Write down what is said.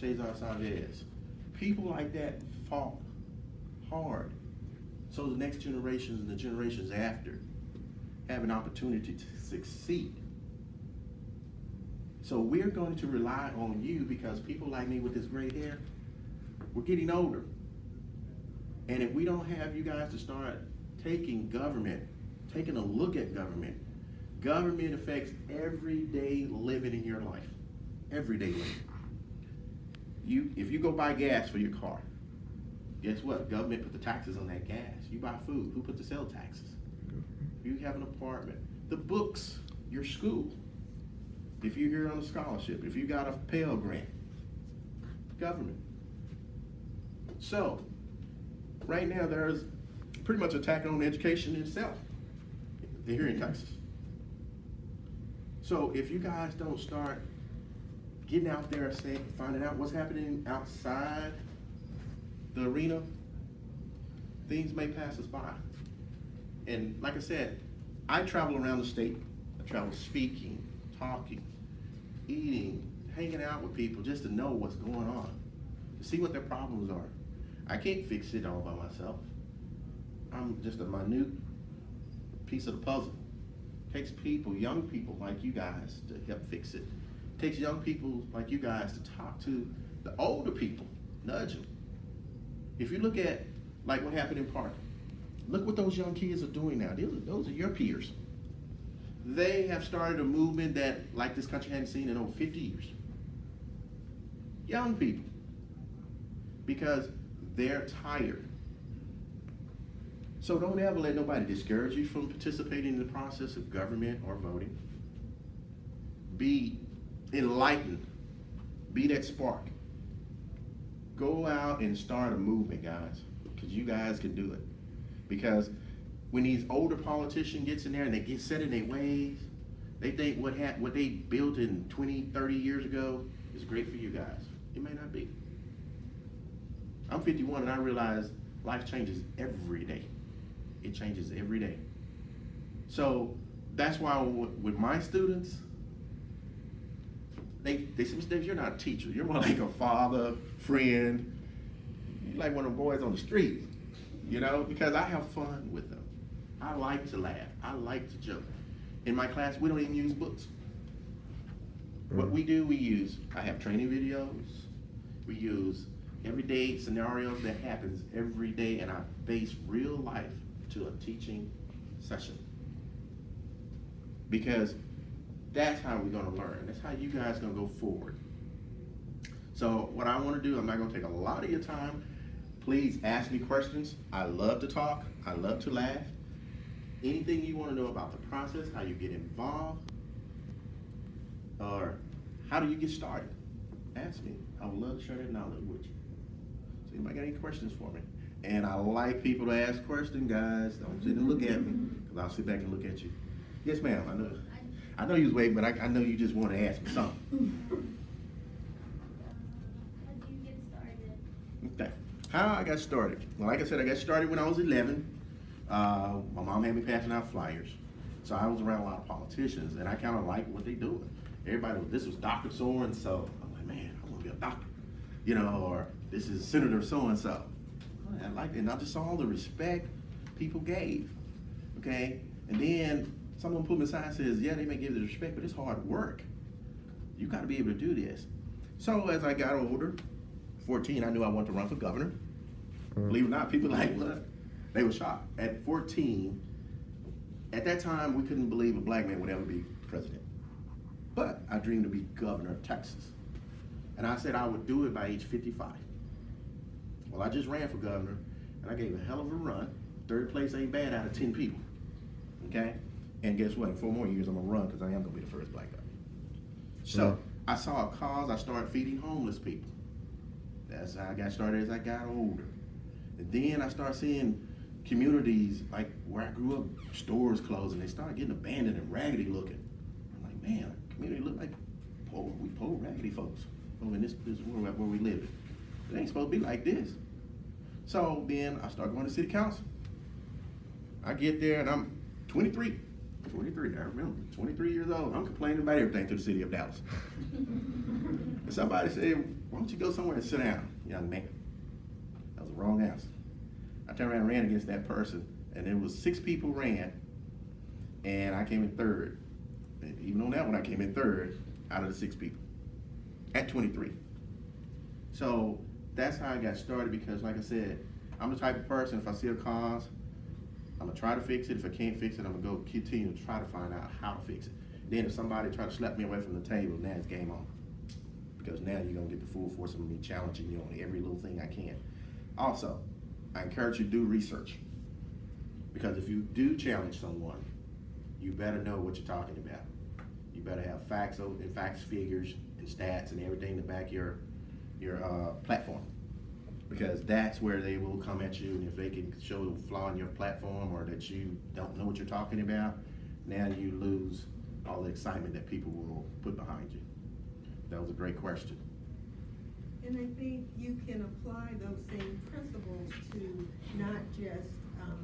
Cesar Chavez. People like that fought hard. So the next generations and the generations after have an opportunity to succeed. So we're going to rely on you because people like me with this gray hair, we're getting older. And if we don't have you guys to start taking a look at government, government affects everyday living in your life. Everyday living. If you go buy gas for your car, guess what? Government put the taxes on that gas. You buy food, who put the sales taxes? You have an apartment. The books, your school. If you're here on a scholarship, if you got a Pell Grant, government. So, right now there's pretty much attack on education itself here in Texas. So if you guys don't start getting out there and finding out what's happening outside the arena, things may pass us by. And like I said, I travel around the state. I travel speaking, talking, eating, hanging out with people just to know what's going on, to see what their problems are. I can't fix it all by myself. I'm just a minute piece of the puzzle. It takes people, young people like you guys to help fix it. It takes young people like you guys to talk to the older people, nudge them. If you look at like what happened in Park, look what those young kids are doing now. Those are your peers. They have started a movement that like this country hadn't seen in over 50 years. Young people. Because they're tired. So don't ever let nobody discourage you from participating in the process of government or voting. Be enlightened. Be that spark. Go out and start a movement, guys, because you guys can do it. Because when these older politicians gets in there and they get set in their ways, they think what they built in 20, 30 years ago is great for you guys. It may not be. I'm 51 and I realize life changes every day. It changes every day. So that's why with my students, they say, Mr. Davis, you're not a teacher. You're more like a father, friend. You're like one of the boys on the street, because I have fun with them. I like to laugh. I like to joke. In my class, we don't even use books. What we do, I have training videos. We use everyday scenarios that happens every day, and I base real life to a teaching session. Because that's how we're gonna learn. That's how you guys are gonna go forward. So what I wanna do, I'm not gonna take a lot of your time. Please ask me questions. I love to talk. I love to laugh. Anything you wanna know about the process, how you get involved, or how do you get started, ask me. I would love to share that knowledge with you. So anybody got any questions for me? And I like people to ask questions, guys. Don't sit and look at me, because I'll sit back and look at you. Yes, ma'am, I know you was waiting, but I know you just want to ask me something. How did you get started? Okay. How I got started? Well, like I said, I got started when I was 11. My mom had me passing out flyers. So I was around a lot of politicians, and I kind of liked what they doing. This was Dr. So-and-so. I'm like, man, I want to be a doctor. Or this is Senator so-and-so. I liked it, and I just saw all the respect people gave, okay? And then someone put me aside and says, yeah, they may give the respect, but it's hard work. You got to be able to do this. So as I got older, 14, I knew I wanted to run for governor. Believe it or not, people like, what? They were shocked. At 14, at that time, we couldn't believe a black man would ever be president. But I dreamed to be governor of Texas. And I said I would do it by age 55. Well, I just ran for governor, and I gave a hell of a run. Third place ain't bad out of 10 people, okay? And guess what? In 4 more years, I'm gonna run because I am gonna be the first black guy. So I saw a cause. I started feeding homeless people. That's how I got started as I got older. And then I started seeing communities like where I grew up, stores closing. They started getting abandoned and raggedy looking. I'm like, man, our community look like poor raggedy folks over in this world where we live. It ain't supposed to be like this. So then I started going to city council. I get there and I'm 23, I remember, 23 years old. I'm complaining about everything to the city of Dallas. And somebody said, why don't you go somewhere and sit down, young man? That was the wrong answer. I turned around and ran against that person, and there was 6 people ran, and I came in third. And even on that one, I came in third out of the 6 people at 23. So that's how I got started, because like I said, I'm the type of person, if I see a cause, I'm gonna try to fix it. If I can't fix it, I'm gonna go continue to try to find out how to fix it. Then if somebody try to slap me away from the table, now it's game on. Because now you're gonna get the full force of me challenging you on every little thing I can. Also, I encourage you to do research. Because if you do challenge someone, you better know what you're talking about. You better have facts, figures, and stats, and everything to back your platform. Because that's where they will come at you, and if they can show a flaw in your platform or that you don't know what you're talking about, now you lose all the excitement that people will put behind you. That was a great question. And I think you can apply those same principles to not just